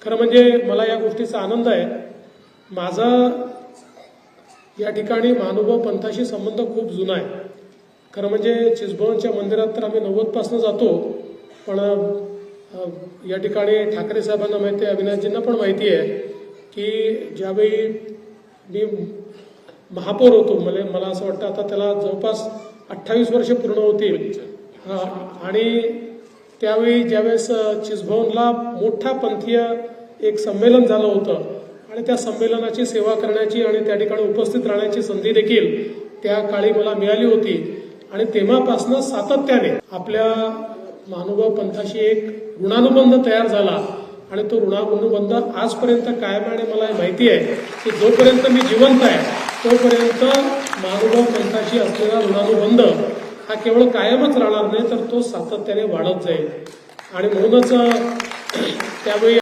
खरं म्हणजे मला या गोष्टीचा आनंद आहे. माझा या ठिकाणी महानुभाव पंथाशी संबंध खूप जुना आहे. खरं म्हणजे चिचबळूणच्या मंदिरात तर आम्ही 90 पासून जातो, पण या ठिकाणी ठाकरे साहेबांना माहिती आहे, अविनाशजींना पण माहिती आहे की ज्यावेळी मी महापौर होतो, मला असं वाटतं आता त्याला जवळपास 28 वर्ष पूर्ण होतील, आणि त्यावेळी ज्यावेळेस चिचबळूणला मोठा पंथीय एक संमेलन झालं होतं आणि त्या संमेलनाची सेवा करण्याची आणि त्या ठिकाणी उपस्थित राहण्याची संधी देखील त्या काळी मला मिळाली होती. आणि तेव्हापासून सातत्याने आपल्या महानुभाव पंथाशी एक ऋणानुबंध तयार झाला आणि तो ऋणानुबंध आजपर्यंत कायम आहे. आणि मला माहिती आहे की जोपर्यंत मी जिवंत आहे तोपर्यंत महानुभाव पंथाशी असलेला ऋणानुबंध हा केवळ कायमच राहणार नाही, तर तो सातत्याने वाढत जाईल. आणि म्हणूनच त्यावेळी